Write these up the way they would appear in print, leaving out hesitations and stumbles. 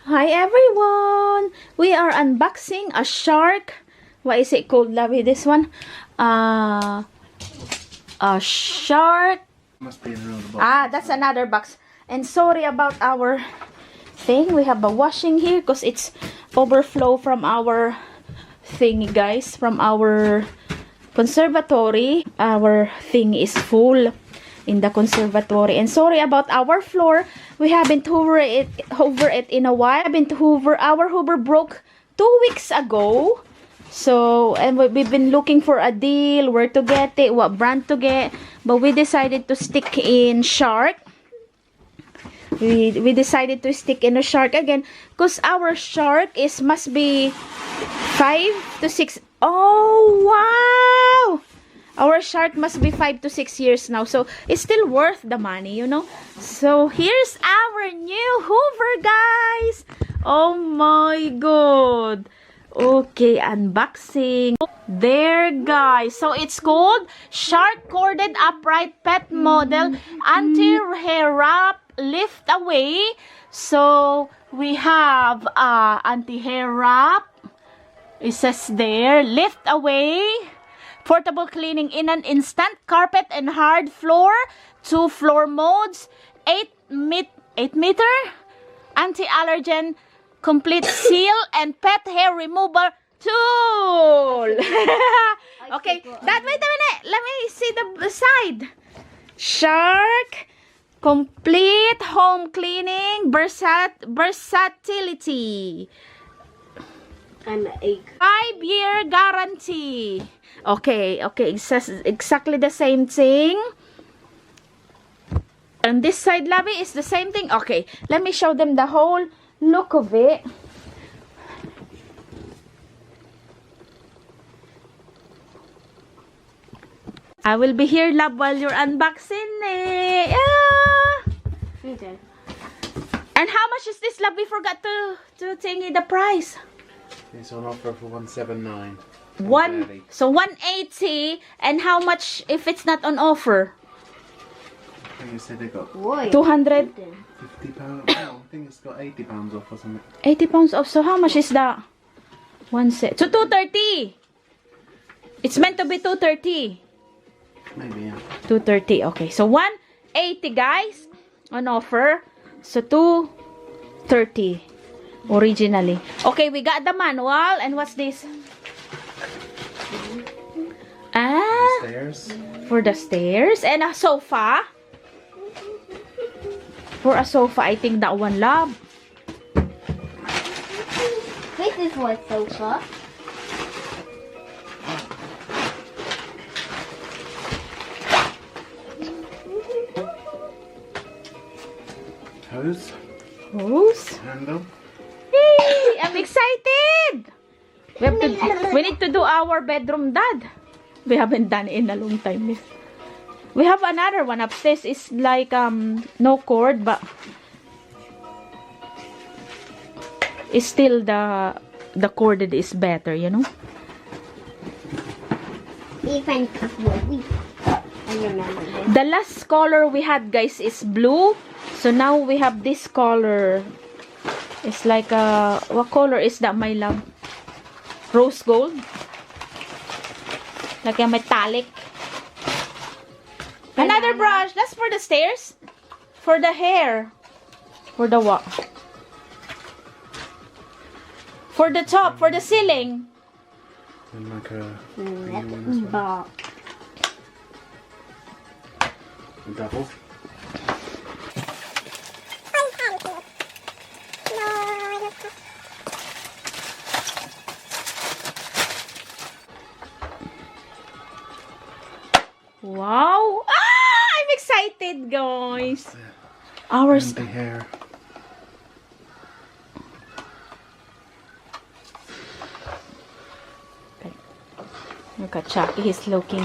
Hi everyone! We are unboxing a shark. What is it called, Lovey? This one? A shark. Must be another box. That's another box. And sorry about our thing. We have a washing here because it's overflow from our thing, guys. From our conservatory. Our thing is full in the conservatory. And sorry about our floor. We haven't hoover it in a while. Our hoover broke 2 weeks ago. So, and we've been looking for a deal, where to get it, what brand to get. But we decided to stick in shark. We decided to stick in a shark again. Because our shark must be 5 to 6. Oh, wow! Our shark must be 5 to 6 years now. So, it's still worth the money, you know. So, here's our new hoover, guys. Oh my god. Okay, unboxing. There, guys. So, it's called Shark Corded Upright Pet Model Anti-Hair Wrap Lift Away. So, we have anti-hair wrap. It says there, lift away. Portable cleaning in an instant. Carpet and hard floor. 2 floor modes. 8 meter. Anti-allergen. Complete seal and pet hair removal tool. Okay. Wait a minute. Let me see the side. Shark. Complete home cleaning. Versatility. And 5-year guarantee. Okay, it says exactly the same thing. And this side, Lovey, is the same thing. Okay, let me show them the whole look of it. I will be here, love, while you're unboxing it. okay. And how much is this, love? We forgot to thingy the price. It's on offer for $179. So 180. And how much if it's not on offer? I think you said they got 200. £50. No, I think it's got £80 off or something. 80 pounds off. So how much is that? One set. So 230. It's meant to be 230. Maybe, yeah. 230. Okay. So 180, guys, on offer. So 230 originally. Okay, we got the manual. And what's this? Stairs. For the stairs. And a sofa. For a sofa, I think that one, love. This is what sofa. Hose. Handle. Hey, I'm excited. We need to do our bedroom, Dad. We haven't done it in a long time. We have another one upstairs. It's like no cord, but it's still the corded is better, you know. Even I remember this. The last color we had, guys, is blue. So now we have this color. It's like what color is that, my love? Rose gold. Like a metallic. Another brush. That's for the stairs. For the hair. For the what? For the top. For the ceiling. And like a double. Wow! I'm excited, guys. Ours. The hair. Okay. Look at Chucky. He's looking.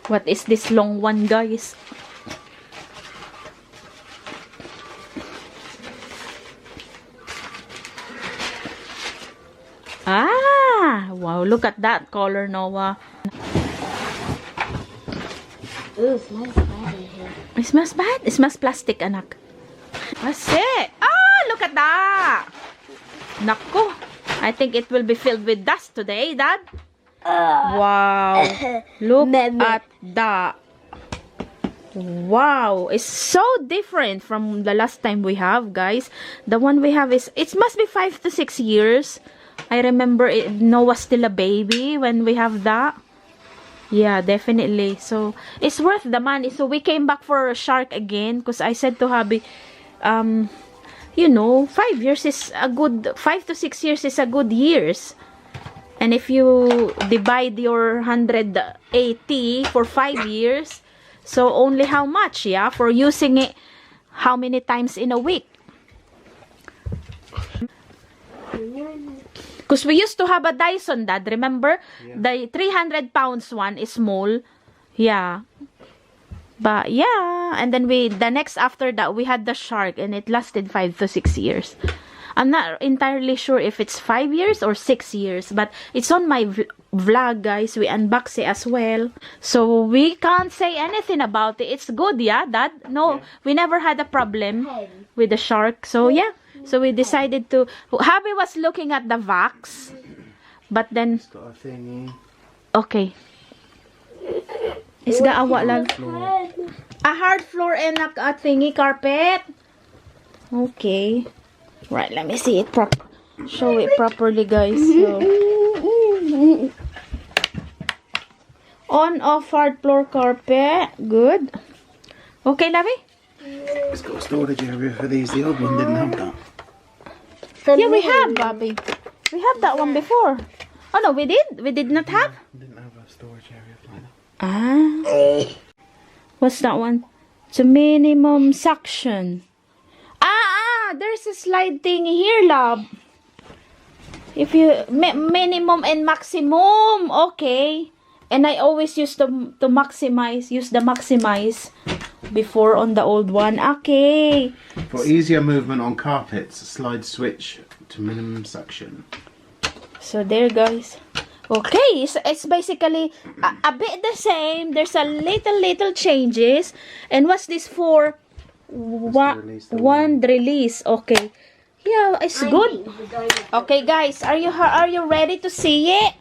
What is this long one, guys? Wow, look at that color, Noah. Ooh, it smells bad in here. It smells bad? It smells plastic, anak. That's it. Oh, look at that. Nako. I think it will be filled with dust today, Dad. Wow. Look at that. Wow. It's so different from the last time we have, guys. The one we have is, it must be 5 to 6 years. I remember Noah's still a baby when we have that. Yeah, definitely. So, it's worth the money. So, we came back for a shark again because I said to hubby, you know, 5 years is a good, 5 to 6 years is a good years. And if you divide your 180 for 5 years, so only how much, yeah? For using it, how many times in a week? Because we used to have a Dyson, Dad, remember? Yeah. The 300 pounds one is small. Yeah. But yeah, and then the next after that, we had the shark and it lasted 5 to 6 years. I'm not entirely sure if it's 5 years or 6 years, but it's on my vlog, guys. We unbox it as well. So we can't say anything about it. It's good, yeah, Dad? No, Yeah. we never had a problem with the shark. So yeah, so we decided to, hubby was looking at the wax, but then, It's got a thingy. okay. It's got a what lang? Floor. A hard floor and a thingy carpet. Okay. Right, let me see it show it properly, guys. So, on off hard floor carpet. Good. Okay, Lavi? It's got a storage area for these. The old one didn't have that. Yeah, we have, Bobby. We have that one before. Oh no, we did? We did not have? Didn't have a storage area like that. Ah. What's that one? It's a minimum suction. There's a slide thing here, love. If you minimum and maximum, okay. And I always used to maximize, use the maximize before on the old one. Okay. For easier movement on carpets, slide switch to minimum suction. So there, guys. Okay, it's basically a bit the same. There's a little changes. And what's this for? One release. Okay. Yeah, it's good. Okay, guys, are you ready to see it?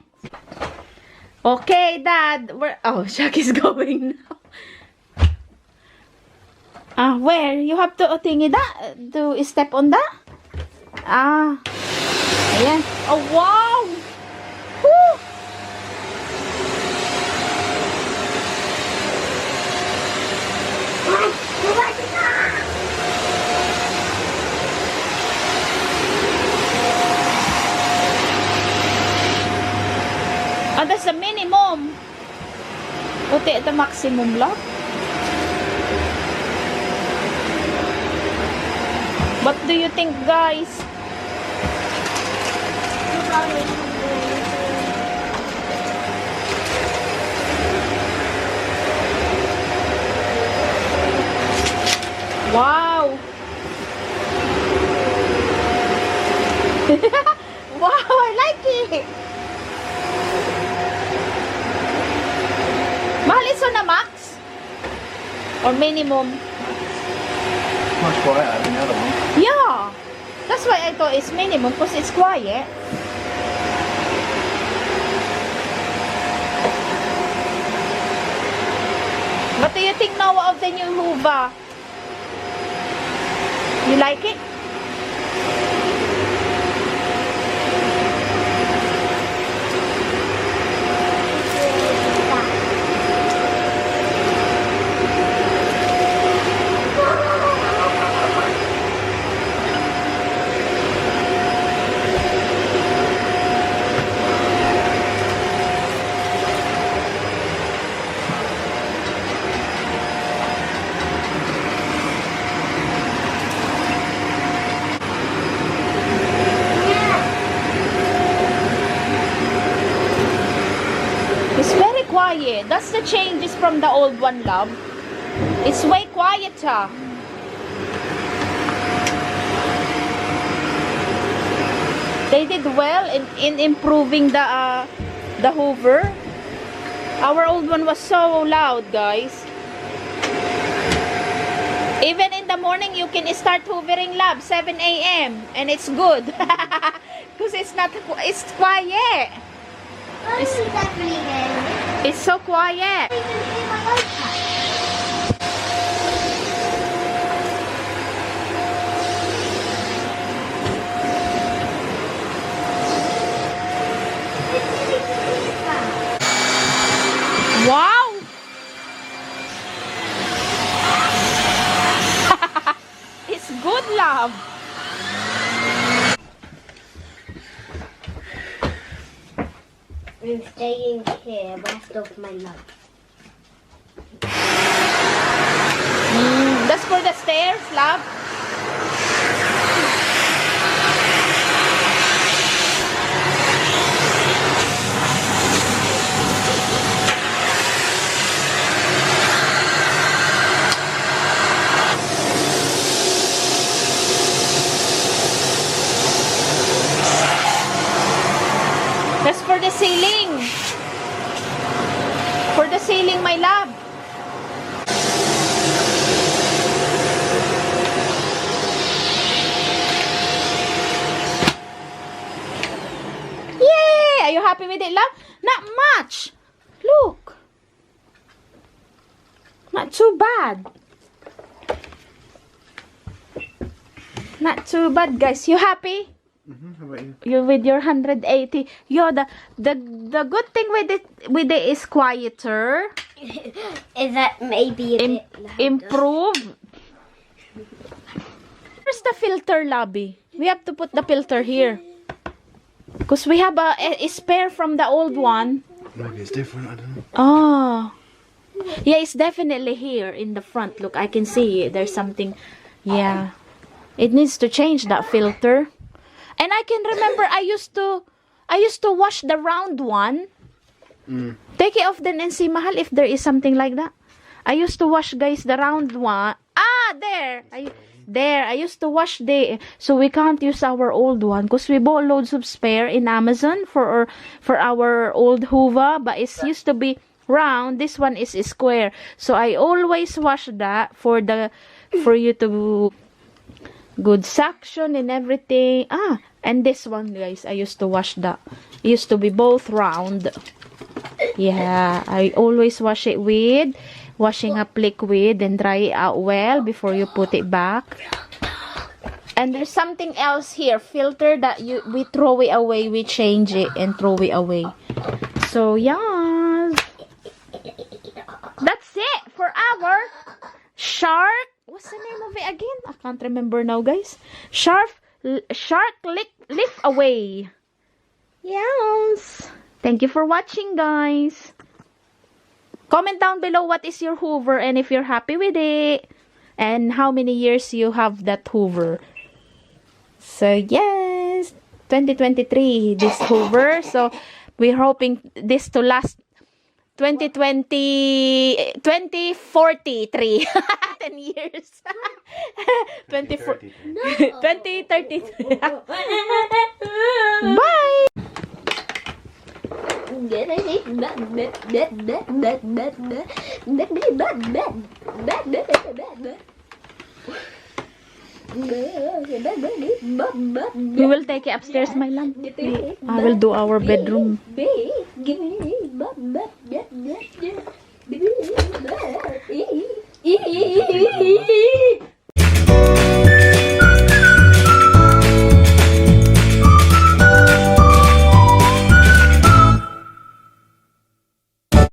Okay, Dad. Jack is going now. Where? You have to thingy that? To step on that? Ayan. Oh, wow! Woo! That's the minimum. Puti the maximum lang. What do you think, guys? Wow. Wow, I like it. Mahal iso na max? Or minimum? Much quieter than the other one. Yeah. That's why I thought it's minimum because it's quiet. What do you think, Noah, of the new hoover? You like it? Quiet. That's the changes from the old one, love. It's way quieter. They did well in improving the hoover. Our old one was so loud, guys. Even in the morning, you can start hoovering, love, 7 a.m. And it's good. Because it's quiet. It's definitely good. It's so quiet. I can see my iPad. Wow! It's good, love. I'm staying here rest of my life. That's for the stairs, love. That's for the ceiling. For the ceiling, my love. Yay! Are you happy with it, love? Not much. Look. Not too bad. Not too bad, guys. You happy? How about you? You with your 180. Yo, the good thing with it is quieter. Is that maybe a bit louder? Improve. Where's the filter, lobby? We have to put the filter here. Because we have a spare from the old one. Maybe it's different, I don't know. Oh. Yeah, it's definitely here in the front. Look, I can see it. There's something. Yeah. It needs to change that filter. And I can remember I used to wash the round one. Take it off then and see, Mahal, if there is something like that. I used to wash, guys, the round one. Ah, there. I used to wash so we can't use our old one because we bought loads of spare in Amazon for our old hoover, but it used to be round. This one is square. So I always wash that for you to good suction and everything. And this one, guys, I used to wash that. It used to be both round. Yeah, I always wash it with washing up liquid and dry it out well before you put it back. And there's something else here, filter that we throw it away. We change it and throw it away. So yeah, that's it for our shark. What's the name of it again? I can't remember now, guys. Shark lift away. Yes. Thank you for watching, guys. Comment down below what is your hoover and if you're happy with it. And how many years you have that hoover. So, yes. 2023, this hoover. So, we're hoping this to last 2043. 10 years. 2033. Bye. We will take it upstairs, my love. I will do our bedroom.